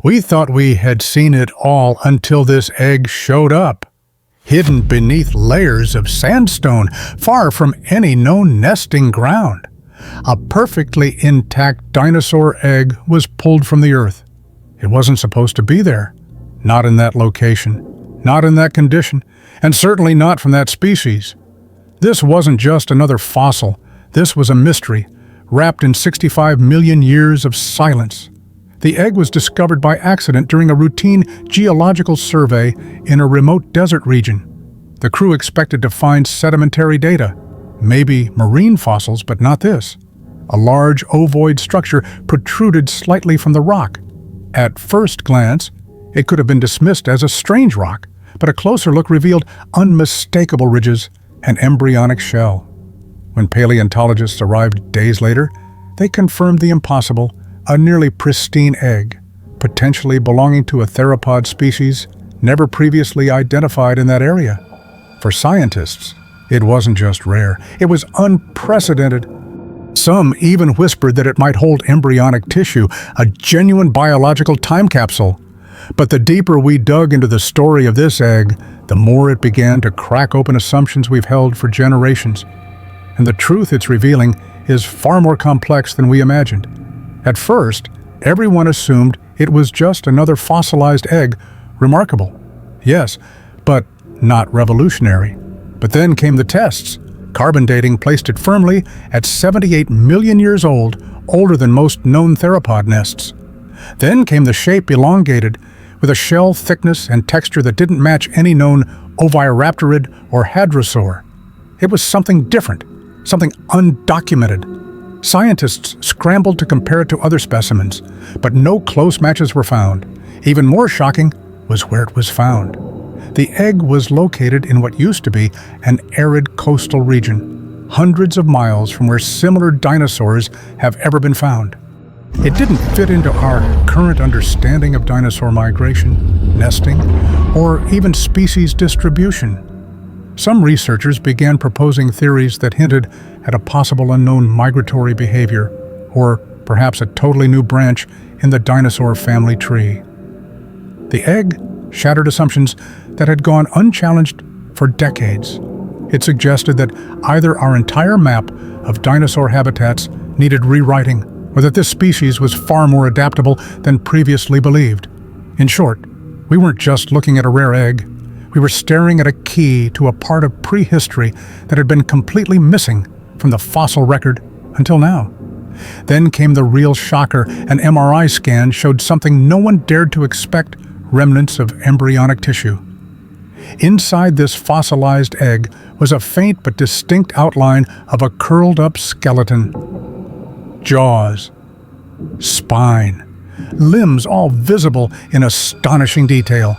We thought we had seen it all until this egg showed up, hidden beneath layers of sandstone, far from any known nesting ground. A perfectly intact dinosaur egg was pulled from the earth. It wasn't supposed to be there. Not in that location, not in that condition, and certainly not from that species. This wasn't just another fossil. This was a mystery, wrapped in 65 million years of silence. The egg was discovered by accident during a routine geological survey in a remote desert region. The crew expected to find sedimentary data, maybe marine fossils, but not this. A large ovoid structure protruded slightly from the rock. At first glance, it could have been dismissed as a strange rock, but a closer look revealed unmistakable ridges and embryonic shell. When paleontologists arrived days later, they confirmed the impossible: a nearly pristine egg, potentially belonging to a theropod species never previously identified in that area. For scientists, it wasn't just rare, it was unprecedented. Some even whispered that it might hold embryonic tissue, a genuine biological time capsule. But the deeper we dug into the story of this egg, the more it began to crack open assumptions we've held for generations. And the truth it's revealing is far more complex than we imagined. At first, everyone assumed it was just another fossilized egg. Remarkable, yes, but not revolutionary. But then came the tests. Carbon dating placed it firmly at 78 million years old, older than most known theropod nests. Then came the shape elongated, with a shell thickness and texture that didn't match any known oviraptorid or hadrosaur. It was something different, something undocumented. Scientists scrambled to compare it to other specimens, but no close matches were found. Even more shocking was where it was found. The egg was located in what used to be an arid coastal region, hundreds of miles from where similar dinosaurs have ever been found. It didn't fit into our current understanding of dinosaur migration, nesting, or even species distribution. Some researchers began proposing theories that hinted at a possible unknown migratory behavior, or perhaps a totally new branch in the dinosaur family tree. The egg shattered assumptions that had gone unchallenged for decades. It suggested that either our entire map of dinosaur habitats needed rewriting, or that this species was far more adaptable than previously believed. In short, we weren't just looking at a rare egg. We were staring at a key to a part of prehistory that had been completely missing from the fossil record until now. Then came the real shocker. An MRI scan showed something no one dared to expect: remnants of embryonic tissue. Inside this fossilized egg was a faint but distinct outline of a curled-up skeleton. Jaws, spine, limbs all visible in astonishing detail.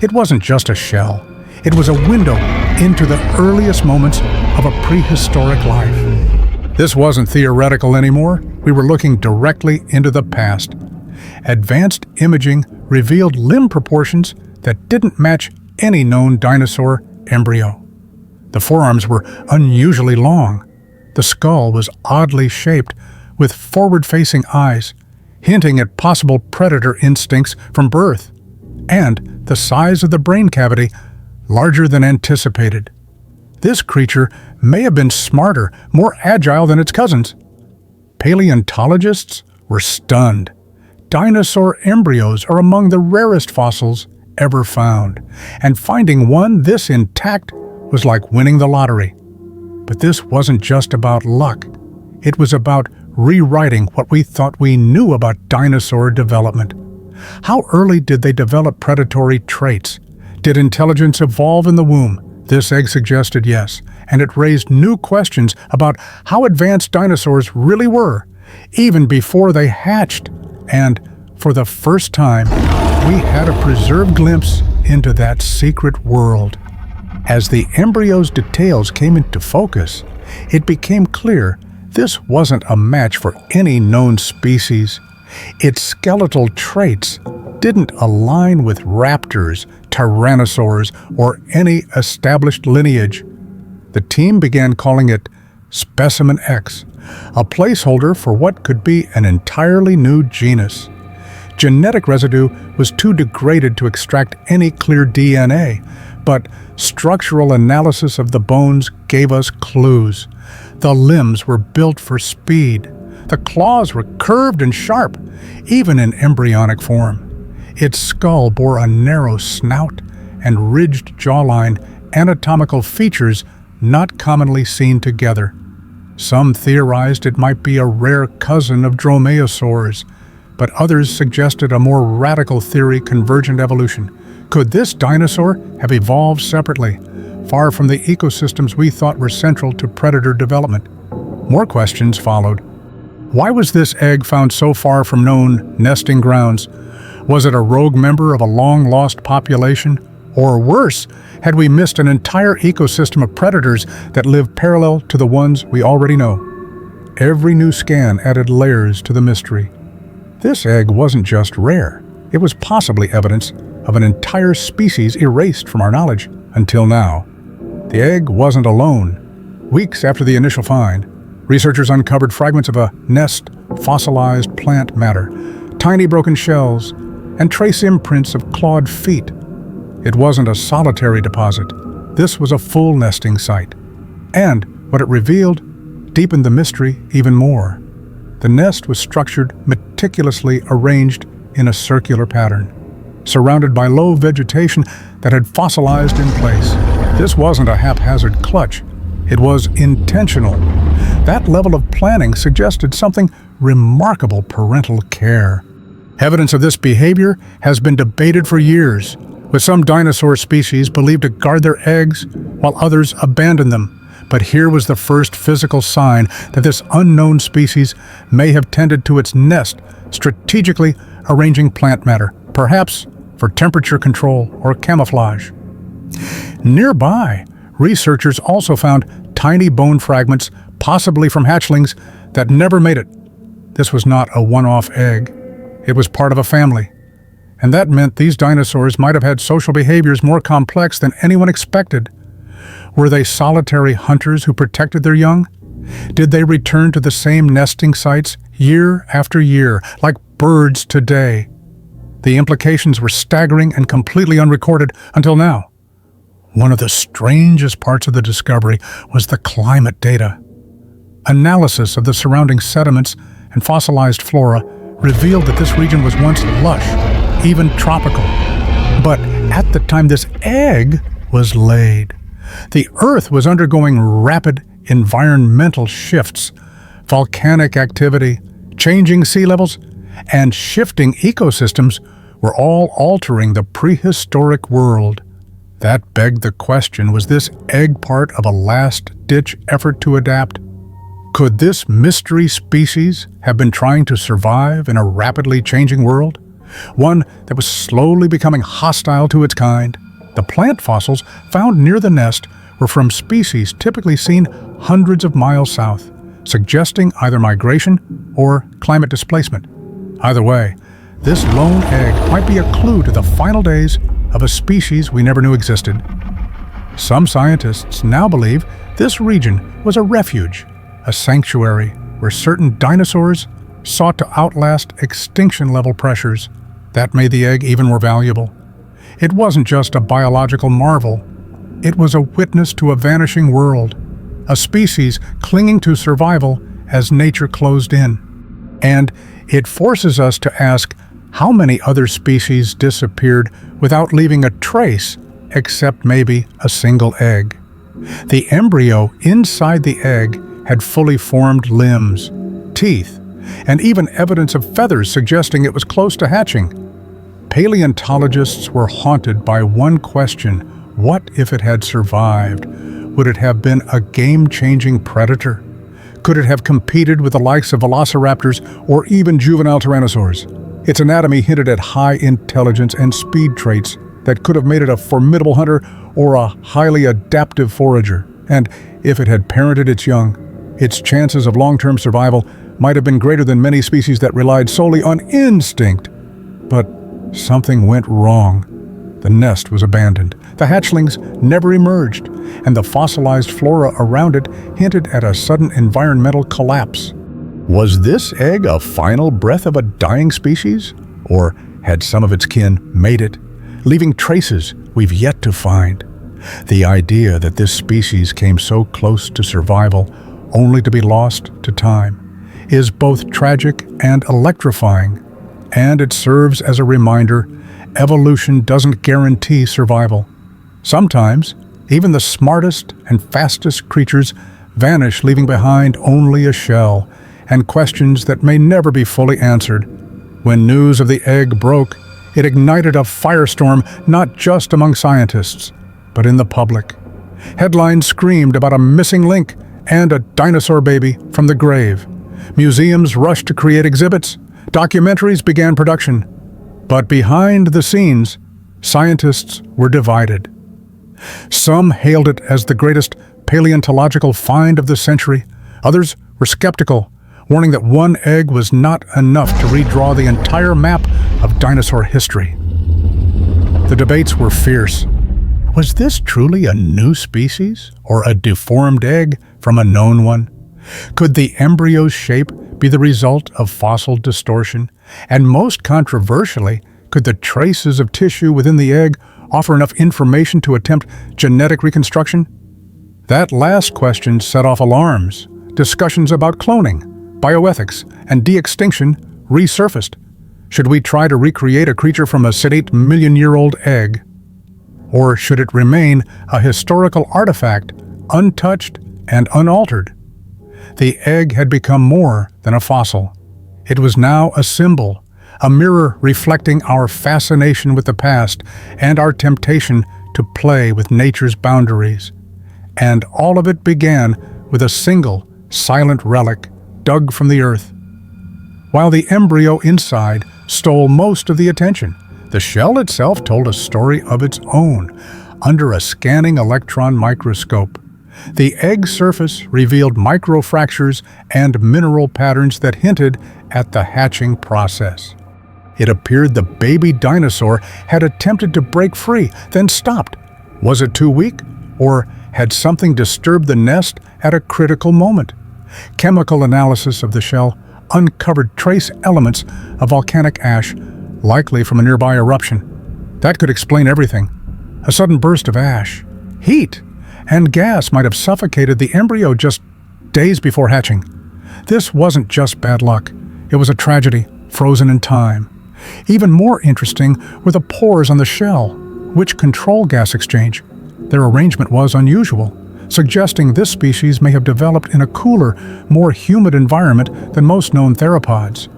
It wasn't just a shell. It was a window into the earliest moments of a prehistoric life. This wasn't theoretical anymore. We were looking directly into the past. Advanced imaging revealed limb proportions that didn't match any known dinosaur embryo. The forearms were unusually long. The skull was oddly shaped, with forward-facing eyes, hinting at possible predator instincts from birth. And the size of the brain cavity, larger than anticipated. This creature may have been smarter, more agile than its cousins. Paleontologists were stunned. Dinosaur embryos are among the rarest fossils ever found, and finding one this intact was like winning the lottery. But this wasn't just about luck. It was about rewriting what we thought we knew about dinosaur development. How early did they develop predatory traits? Did intelligence evolve in the womb? This egg suggested yes, and it raised new questions about how advanced dinosaurs really were, even before they hatched. And for the first time, we had a preserved glimpse into that secret world. As the embryo's details came into focus, it became clear this wasn't a match for any known species. Its skeletal traits didn't align with raptors, tyrannosaurs, or any established lineage. The team began calling it Specimen X, a placeholder for what could be an entirely new genus. Genetic residue was too degraded to extract any clear DNA, but structural analysis of the bones gave us clues. The limbs were built for speed. The claws were curved and sharp, even in embryonic form. Its skull bore a narrow snout and ridged jawline, anatomical features not commonly seen together. Some theorized it might be a rare cousin of dromaeosaurs, but others suggested a more radical theory: convergent evolution. Could this dinosaur have evolved separately, far from the ecosystems we thought were central to predator development? More questions followed. Why was this egg found so far from known nesting grounds? Was it a rogue member of a long-lost population? Or worse, had we missed an entire ecosystem of predators that live parallel to the ones we already know? Every new scan added layers to the mystery. This egg wasn't just rare. It was possibly evidence of an entire species erased from our knowledge until now. The egg wasn't alone. Weeks after the initial find, researchers uncovered fragments of a nest, fossilized plant matter, tiny broken shells, and trace imprints of clawed feet. It wasn't a solitary deposit. This was a full nesting site. And what it revealed deepened the mystery even more. The nest was structured, meticulously arranged in a circular pattern, surrounded by low vegetation that had fossilized in place. This wasn't a haphazard clutch. It was intentional. That level of planning suggested something remarkable: parental care. Evidence of this behavior has been debated for years, with some dinosaur species believed to guard their eggs while others abandoned them. But here was the first physical sign that this unknown species may have tended to its nest, strategically arranging plant matter, perhaps for temperature control or camouflage. Nearby, researchers also found tiny bone fragments, possibly from hatchlings, that never made it. This was not a one-off egg. It was part of a family. And that meant these dinosaurs might have had social behaviors more complex than anyone expected. Were they solitary hunters who protected their young? Did they return to the same nesting sites year after year, like birds today? The implications were staggering and completely unrecorded until now. One of the strangest parts of the discovery was the climate data. Analysis of the surrounding sediments and fossilized flora revealed that this region was once lush, even tropical. But at the time this egg was laid, the Earth was undergoing rapid environmental shifts. Volcanic activity, changing sea levels, and shifting ecosystems were all altering the prehistoric world. That begged the question, was this egg part of a last-ditch effort to adapt? Could this mystery species have been trying to survive in a rapidly changing world? One that was slowly becoming hostile to its kind? The plant fossils found near the nest were from species typically seen hundreds of miles south, suggesting either migration or climate displacement. Either way, this lone egg might be a clue to the final days of a species we never knew existed. Some scientists now believe this region was a refuge, a sanctuary where certain dinosaurs sought to outlast extinction-level pressures. That made the egg even more valuable. It wasn't just a biological marvel. It was a witness to a vanishing world, a species clinging to survival as nature closed in. And it forces us to ask, how many other species disappeared without leaving a trace, except maybe a single egg? The embryo inside the egg had fully formed limbs, teeth, and even evidence of feathers suggesting it was close to hatching. Paleontologists were haunted by one question: what if it had survived? Would it have been a game-changing predator? Could it have competed with the likes of velociraptors or even juvenile tyrannosaurs? Its anatomy hinted at high intelligence and speed traits that could have made it a formidable hunter or a highly adaptive forager. And if it had parented its young, its chances of long-term survival might have been greater than many species that relied solely on instinct. But something went wrong. The nest was abandoned. The hatchlings never emerged, and the fossilized flora around it hinted at a sudden environmental collapse. Was this egg a final breath of a dying species? Or had some of its kin made it, leaving traces we've yet to find? The idea that this species came so close to survival only to be lost to time is both tragic and electrifying, and it serves as a reminder evolution doesn't guarantee survival. Sometimes, even the smartest and fastest creatures vanish, leaving behind only a shell and questions that may never be fully answered. When news of the egg broke, it ignited a firestorm not just among scientists, but in the public. Headlines screamed about a missing link and a dinosaur baby from the grave. Museums rushed to create exhibits. Documentaries began production. But behind the scenes, scientists were divided. Some hailed it as the greatest paleontological find of the century. Others were skeptical, warning that one egg was not enough to redraw the entire map of dinosaur history. The debates were fierce. Was this truly a new species, or a deformed egg from a known one? Could the embryo's shape be the result of fossil distortion? And most controversially, could the traces of tissue within the egg offer enough information to attempt genetic reconstruction? That last question set off alarms. Discussions about cloning, bioethics, and de-extinction resurfaced. Should we try to recreate a creature from a 8-million-year-old egg? Or should it remain a historical artifact, untouched and unaltered? The egg had become more than a fossil. It was now a symbol, a mirror reflecting our fascination with the past and our temptation to play with nature's boundaries. And all of it began with a single, silent relic dug from the earth. While the embryo inside stole most of the attention, the shell itself told a story of its own under a scanning electron microscope. The egg surface revealed microfractures and mineral patterns that hinted at the hatching process. It appeared the baby dinosaur had attempted to break free, then stopped. Was it too weak, or had something disturbed the nest at a critical moment? Chemical analysis of the shell uncovered trace elements of volcanic ash, likely from a nearby eruption. That could explain everything. A sudden burst of ash, heat, and gas might have suffocated the embryo just days before hatching. This wasn't just bad luck. It was a tragedy, frozen in time. Even more interesting were the pores on the shell, which control gas exchange. Their arrangement was unusual, suggesting this species may have developed in a cooler, more humid environment than most known theropods.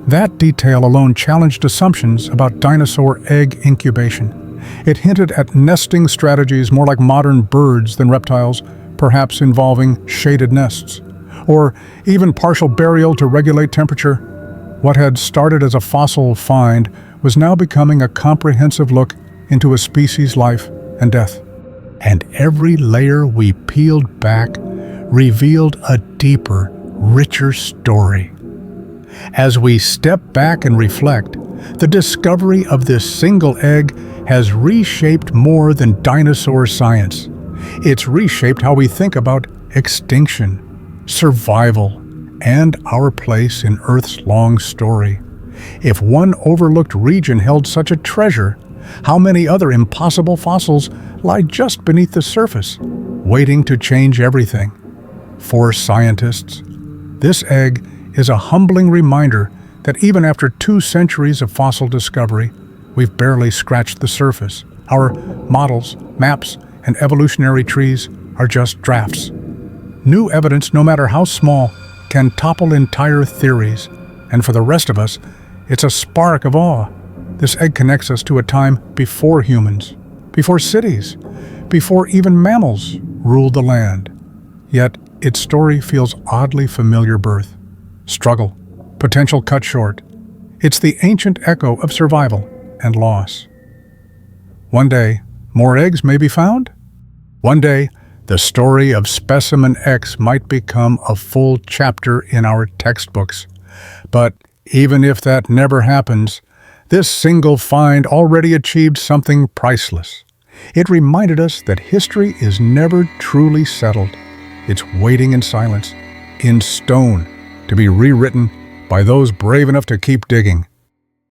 That detail alone challenged assumptions about dinosaur egg incubation. It hinted at nesting strategies more like modern birds than reptiles, perhaps involving shaded nests, or even partial burial to regulate temperature. What had started as a fossil find was now becoming a comprehensive look into a species' life and death. And every layer we peeled back revealed a deeper, richer story. As we step back and reflect, the discovery of this single egg has reshaped more than dinosaur science. It's reshaped how we think about extinction, survival, and our place in Earth's long story. If one overlooked region held such a treasure, how many other impossible fossils lie just beneath the surface, waiting to change everything? For scientists, this egg is a humbling reminder that even after 2 centuries of fossil discovery, we've barely scratched the surface. Our models, maps, and evolutionary trees are just drafts. New evidence, no matter how small, can topple entire theories, and for the rest of us, it's a spark of awe. This egg connects us to a time before humans, before cities, before even mammals ruled the land. Yet its story feels oddly familiar: birth, struggle, potential cut short. It's the ancient echo of survival and loss. One day, more eggs may be found. One day, the story of Specimen X might become a full chapter in our textbooks. But even if that never happens, this single find already achieved something priceless. It reminded us that history is never truly settled. It's waiting in silence, in stone, to be rewritten by those brave enough to keep digging.